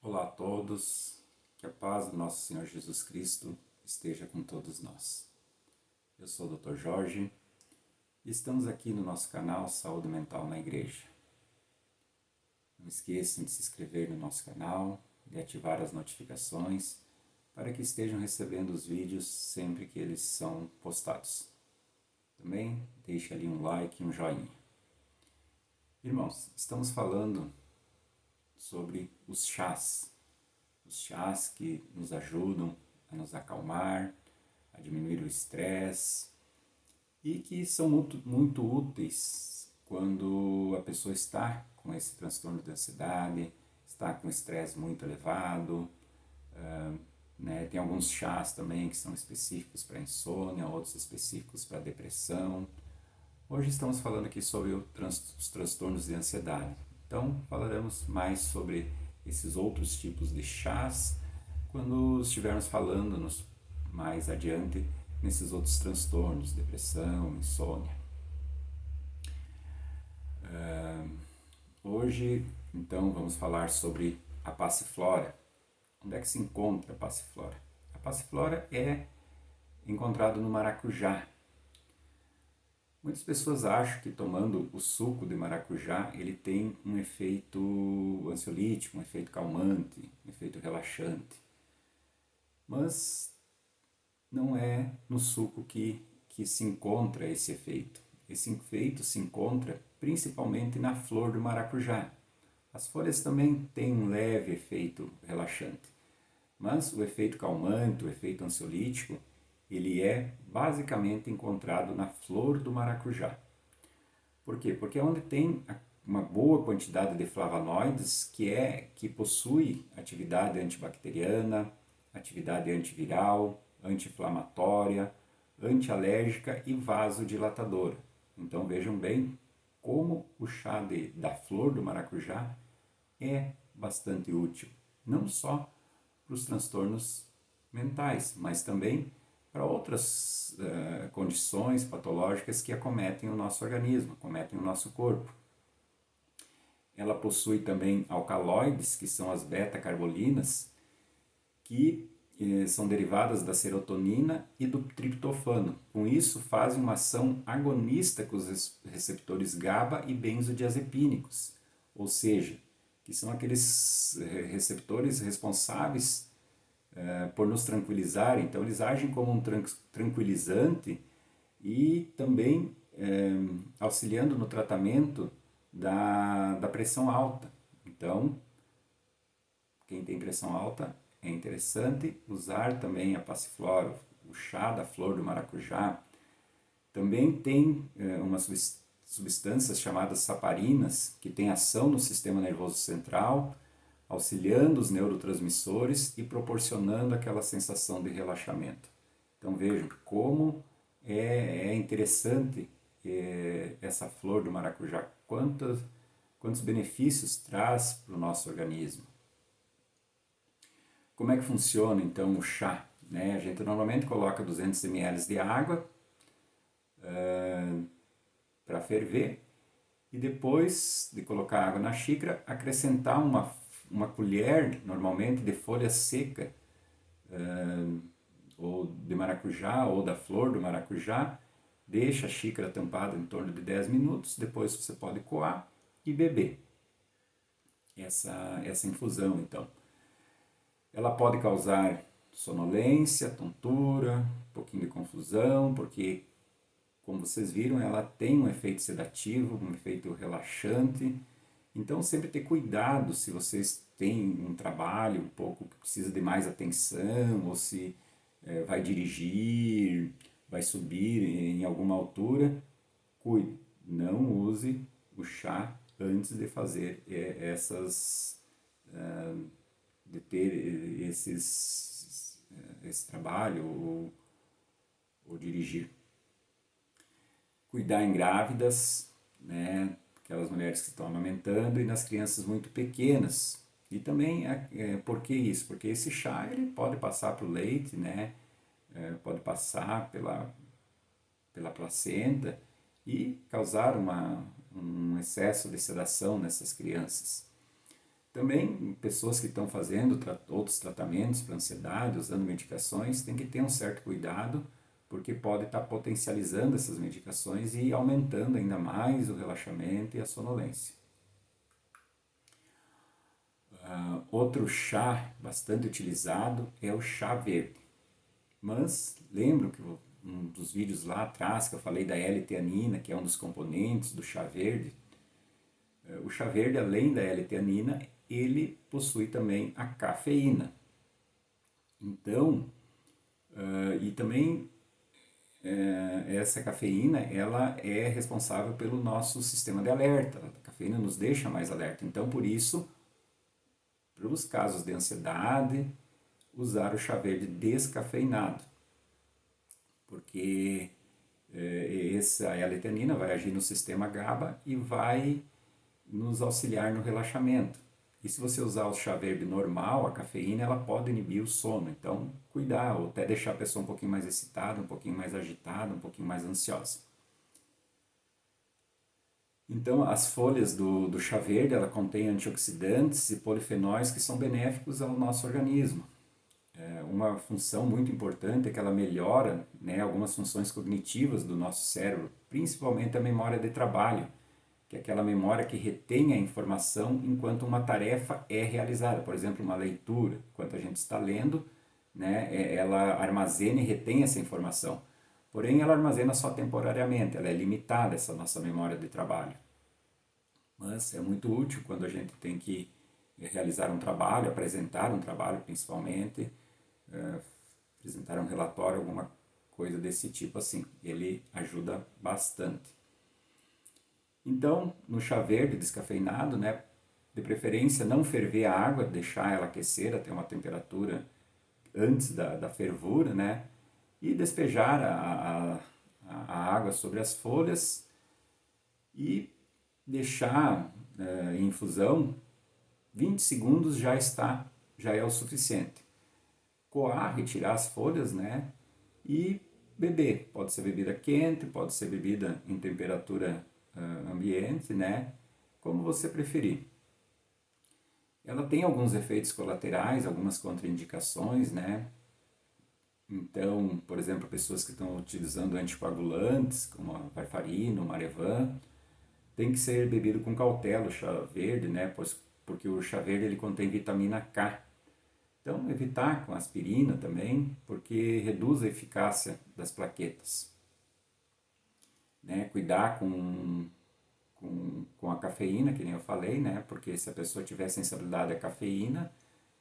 Olá a todos, que a paz do nosso Senhor Jesus Cristo esteja com todos nós. Eu sou o Dr. Jorge e estamos aqui no nosso canal Saúde Mental na Igreja. Não esqueçam de se inscrever no nosso canal, de ativar as notificações para que estejam recebendo os vídeos sempre que eles são postados. Também deixe ali um like e um joinha. Irmãos, estamos falando sobre os chás que nos ajudam a nos acalmar, a diminuir o estresse e que são muito úteis quando a pessoa está com esse transtorno de ansiedade, está com estresse muito elevado. Tem alguns chás também que são específicos para insônia, outros específicos para depressão. Hoje estamos falando aqui sobre os transtornos de ansiedade. Então falaremos mais sobre esses outros tipos de chás quando estivermos falando mais adiante nesses outros transtornos, depressão, insônia. Hoje, então, vamos falar sobre a passiflora. Onde é que se encontra a passiflora? A passiflora é encontrado no maracujá. Muitas pessoas acham que tomando o suco de maracujá ele tem um efeito ansiolítico, um efeito calmante, um efeito relaxante. Mas não é no suco que se encontra esse efeito. Esse efeito se encontra principalmente na flor do maracujá. As folhas também têm um leve efeito relaxante, mas o efeito calmante, o efeito ansiolítico, ele é basicamente encontrado na flor do maracujá. Por quê? Porque é onde tem uma boa quantidade de flavonoides que possui atividade antibacteriana, atividade antiviral, anti-inflamatória, antialérgica e vasodilatadora. Então vejam bem como o chá da flor do maracujá é bastante útil, não só para os transtornos mentais, mas também para outras condições patológicas que acometem o nosso organismo, acometem o nosso corpo. Ela possui também alcaloides, que são as beta-carbolinas, que são derivadas da serotonina e do triptofano. Com isso, fazem uma ação agonista com os receptores GABA e benzodiazepínicos, ou seja, que são aqueles receptores responsáveis por nos tranquilizar. Então eles agem como um tranquilizante e também auxiliando no tratamento da pressão alta. Então, quem tem pressão alta, é interessante usar também a passiflora, o chá da flor do maracujá. Também tem umas substâncias chamadas saparinas, que têm ação no sistema nervoso central, auxiliando os neurotransmissores e proporcionando aquela sensação de relaxamento. Então vejam como é interessante essa flor do maracujá, quantos benefícios traz para o nosso organismo. Como é que funciona então o chá? A gente normalmente coloca 200 ml de água para ferver e depois de colocar a água na xícara, acrescentar uma colher, normalmente, de folha seca, ou de maracujá, ou da flor do maracujá, deixa a xícara tampada em torno de 10 minutos, depois você pode coar e beber essa infusão, então. Ela pode causar sonolência, tontura, um pouquinho de confusão, porque, como vocês viram, ela tem um efeito sedativo, um efeito relaxante. Então, sempre ter cuidado se vocês têm um trabalho um pouco que precisa de mais atenção, ou se vai dirigir, vai subir em alguma altura. Cuide, não use o chá antes de fazer de ter esse trabalho ou dirigir. Cuidar em grávidas, aquelas mulheres que estão amamentando, e nas crianças muito pequenas. E também, por que isso? Porque esse chá ele pode passar para o leite, pode passar pela placenta e causar um excesso de sedação nessas crianças. Também pessoas que estão fazendo outros tratamentos para ansiedade, usando medicações, tem que ter um certo cuidado, porque pode estar potencializando essas medicações e aumentando ainda mais o relaxamento e a sonolência. Outro chá bastante utilizado é o chá verde. Mas lembro que um dos vídeos lá atrás que eu falei da L-teanina, que é um dos componentes do chá verde. O chá verde, além da L-teanina, ele possui também a cafeína. Então, e também essa cafeína, ela é responsável pelo nosso sistema de alerta. A cafeína nos deixa mais alerta. Então, por isso, para os casos de ansiedade, usar o chá verde descafeinado. Porque essa L-teanina vai agir no sistema GABA e vai nos auxiliar no relaxamento. E se você usar o chá verde normal, a cafeína, ela pode inibir o sono. Então, cuidar, ou até deixar a pessoa um pouquinho mais excitada, um pouquinho mais agitada, um pouquinho mais ansiosa. Então, as folhas do chá verde, ela contém antioxidantes e polifenóis que são benéficos ao nosso organismo. Uma função muito importante é que ela melhora, né, algumas funções cognitivas do nosso cérebro, principalmente a memória de trabalho, que é aquela memória que retém a informação enquanto uma tarefa é realizada. Por exemplo, uma leitura, enquanto a gente está lendo, né, ela armazena e retém essa informação. Porém, ela armazena só temporariamente, ela é limitada, essa nossa memória de trabalho. Mas é muito útil quando a gente tem que realizar um trabalho, apresentar um trabalho principalmente, apresentar um relatório, alguma coisa desse tipo assim. Ele ajuda bastante. Então, no chá verde descafeinado, né, de preferência não ferver a água, deixar ela aquecer até uma temperatura antes da fervura, né, e despejar a água sobre as folhas e deixar em infusão 20 segundos já é o suficiente. Coar, retirar as folhas, né, e beber. Pode ser bebida quente, pode ser bebida em temperatura ambiente, né? Como você preferir. Ela tem alguns efeitos colaterais, algumas contraindicações, né? Então, por exemplo, pessoas que estão utilizando anticoagulantes, como a varfarina, o Marevan, tem que ser bebido com cautela o chá verde, né? Porque o chá verde ele contém vitamina K. Então, evitar com aspirina também, porque reduz a eficácia das plaquetas. Né? Cuidar com a cafeína, que nem eu falei, né? Porque se a pessoa tiver sensibilidade à cafeína,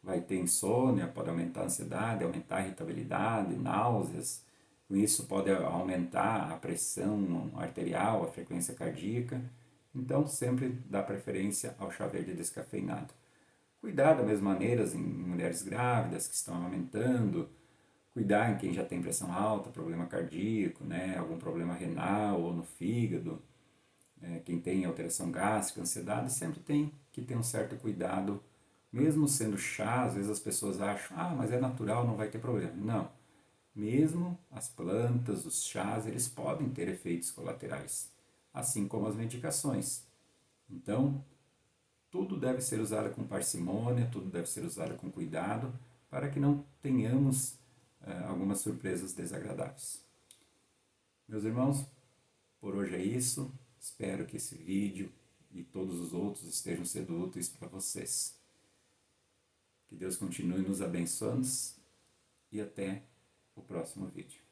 vai ter insônia, pode aumentar a ansiedade, aumentar a irritabilidade, náuseas. Com isso pode aumentar a pressão arterial, a frequência cardíaca. Então sempre dá preferência ao chá verde descafeinado. Cuidar da mesma maneira em mulheres grávidas que estão amamentando, cuidar em quem já tem pressão alta, problema cardíaco, né? Algum problema renal ou no fígado. Quem tem alteração gástrica, ansiedade, sempre tem que ter um certo cuidado, mesmo sendo chá, às vezes as pessoas acham, mas é natural, não vai ter problema. Não, mesmo as plantas, os chás, eles podem ter efeitos colaterais, assim como as medicações. Então, tudo deve ser usado com parcimônia, tudo deve ser usado com cuidado, para que não tenhamos algumas surpresas desagradáveis. Meus irmãos, por hoje é isso. Espero que esse vídeo e todos os outros estejam sendo úteis para vocês. Que Deus continue nos abençoando e até o próximo vídeo.